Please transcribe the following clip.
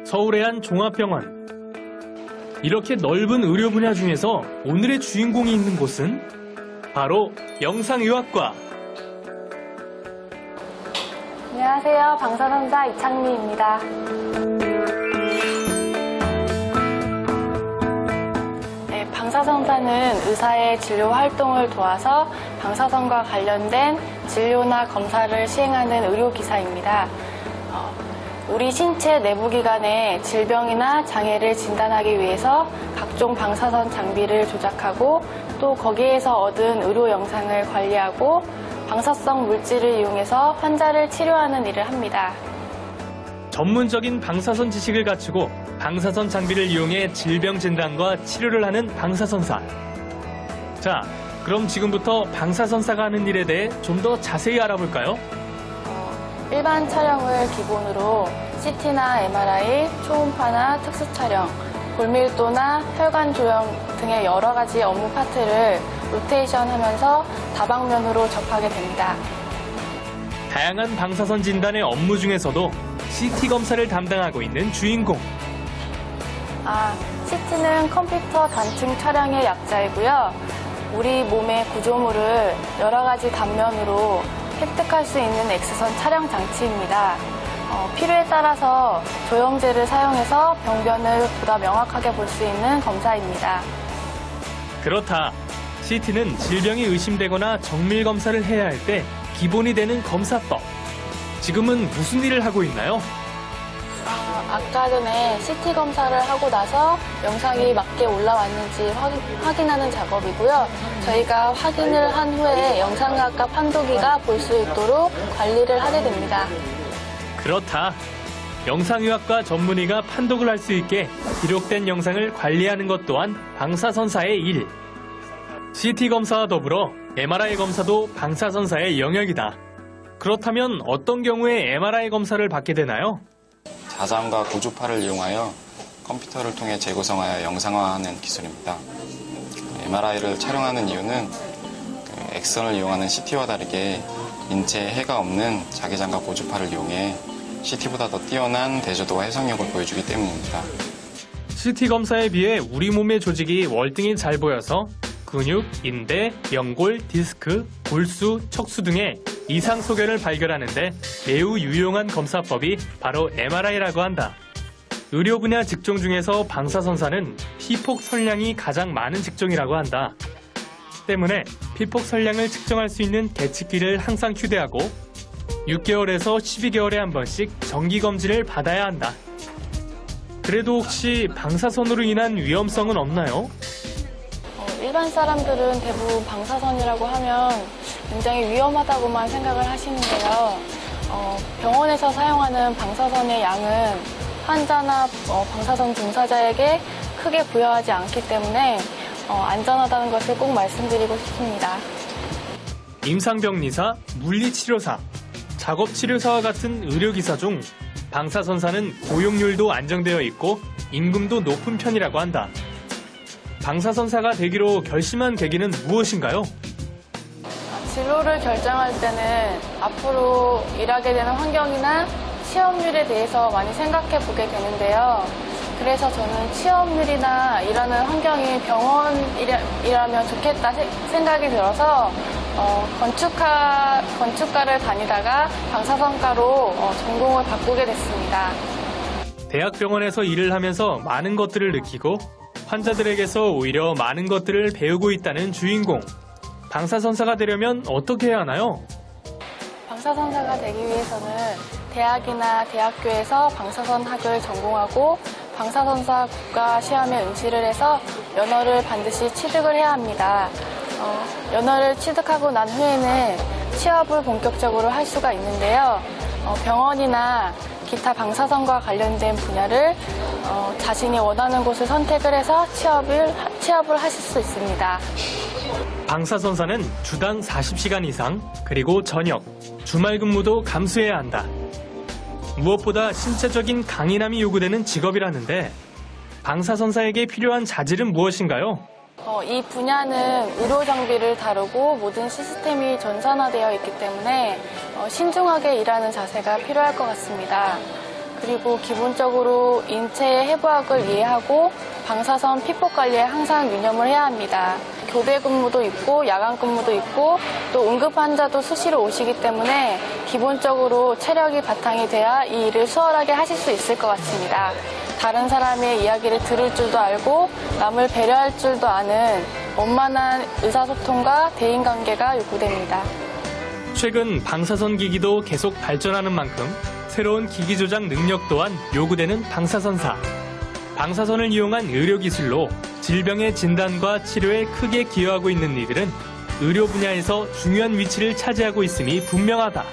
서울의 한 종합병원. 이렇게 넓은 의료 분야 중에서 오늘의 주인공이 있는 곳은 바로 영상의학과. 안녕하세요. 방사선사 이창미입니다. 방사선사는 의사의 진료 활동을 도와서 방사선과 관련된 진료나 검사를 시행하는 의료기사입니다. 우리 신체 내부기관의 질병이나 장애를 진단하기 위해서 각종 방사선 장비를 조작하고 또 거기에서 얻은 의료 영상을 관리하고 방사성 물질을 이용해서 환자를 치료하는 일을 합니다. 전문적인 방사선 지식을 갖추고 방사선 장비를 이용해 질병 진단과 치료를 하는 방사선사. 자, 그럼 지금부터 방사선사가 하는 일에 대해 좀 더 자세히 알아볼까요? 일반 촬영을 기본으로 CT나 MRI, 초음파나 특수 촬영, 골밀도나 혈관 조형 등의 여러 가지 업무 파트를 로테이션하면서 다방면으로 접하게 됩니다. 다양한 방사선 진단의 업무 중에서도 CT 검사를 담당하고 있는 주인공. CT는 컴퓨터 단층 촬영의 약자이고요. 우리 몸의 구조물을 여러 가지 단면으로 획득할 수 있는 X선 촬영 장치입니다. 필요에 따라서 조형제를 사용해서 병변을 보다 명확하게 볼 수 있는 검사입니다. 그렇다. CT는 질병이 의심되거나 정밀 검사를 해야 할 때 기본이 되는 검사법. 지금은 무슨 일을 하고 있나요? 아까 전에 CT 검사를 하고 나서 영상이 맞게 올라왔는지 확인하는 작업이고요. 저희가 확인을 한 후에 영상학과 판독이가 볼 수 있도록 관리를 하게 됩니다. 그렇다. 영상의학과 전문의가 판독을 할 수 있게 기록된 영상을 관리하는 것 또한 방사선사의 일. CT 검사와 더불어 MRI 검사도 방사선사의 영역이다. 그렇다면 어떤 경우에 MRI 검사를 받게 되나요? 자산과 고주파를 이용하여 컴퓨터를 통해 재구성하여 영상화하는 기술입니다. MRI를 촬영하는 이유는 X선을 이용하는 CT와 다르게 인체에 해가 없는 자기장과 고주파를 이용해 CT보다 더 뛰어난 대조도와 해석력을 보여주기 때문입니다. CT 검사에 비해 우리 몸의 조직이 월등히 잘 보여서 근육, 인대, 연골, 디스크, 골수, 척수 등의 이상 소견을 발견하는데 매우 유용한 검사법이 바로 MRI라고 한다. 의료 분야 직종 중에서 방사선사는 피폭 선량이 가장 많은 직종이라고 한다. 때문에 피폭 선량을 측정할 수 있는 계측기를 항상 휴대하고 6개월에서 12개월에 한 번씩 정기검진을 받아야 한다. 그래도 혹시 방사선으로 인한 위험성은 없나요? 일반 사람들은 대부분 방사선이라고 하면 굉장히 위험하다고만 생각을 하시는데요. 병원에서 사용하는 방사선의 양은 환자나 방사선 종사자에게 크게 부여하지 않기 때문에 안전하다는 것을 꼭 말씀드리고 싶습니다. 임상병리사, 물리치료사, 작업치료사와 같은 의료기사 중 방사선사는 고용률도 안정되어 있고 임금도 높은 편이라고 한다. 방사선사가 되기로 결심한 계기는 무엇인가요? 진로를 결정할 때는 앞으로 일하게 되는 환경이나 취업률에 대해서 많이 생각해 보게 되는데요. 그래서 저는 취업률이나 일하는 환경이 병원이라면 좋겠다 생각이 들어서 건축가를 다니다가 방사선과로 전공을 바꾸게 됐습니다. 대학병원에서 일을 하면서 많은 것들을 느끼고 환자들에게서 오히려 많은 것들을 배우고 있다는 주인공. 방사선사가 되려면 어떻게 해야 하나요? 방사선사가 되기 위해서는 대학이나 대학교에서 방사선학을 전공하고 방사선사 국가시험에 응시를 해서 연어를 반드시 취득을 해야 합니다. 연어를 취득하고 난 후에는 취업을 본격적으로 할 수가 있는데요. 병원이나 기타 방사선과 관련된 분야를 자신이 원하는 곳을 선택을 해서 취업을 하실 수 있습니다. 방사선사는 주당 40시간 이상, 그리고 저녁, 주말 근무도 감수해야 한다. 무엇보다 신체적인 강인함이 요구되는 직업이라는데 방사선사에게 필요한 자질은 무엇인가요? 이 분야는 의료 장비를 다루고 모든 시스템이 전산화되어 있기 때문에 신중하게 일하는 자세가 필요할 것 같습니다. 그리고 기본적으로 인체의 해부학을 이해하고 방사선 피폭 관리에 항상 유념을 해야 합니다. 교대 근무도 있고 야간 근무도 있고 또 응급 환자도 수시로 오시기 때문에 기본적으로 체력이 바탕이 돼야 이 일을 수월하게 하실 수 있을 것 같습니다. 다른 사람의 이야기를 들을 줄도 알고 남을 배려할 줄도 아는 원만한 의사소통과 대인관계가 요구됩니다. 최근 방사선 기기도 계속 발전하는 만큼 새로운 기기 조작 능력 또한 요구되는 방사선사. 방사선을 이용한 의료기술로 질병의 진단과 치료에 크게 기여하고 있는 이들은 의료 분야에서 중요한 위치를 차지하고 있음이 분명하다.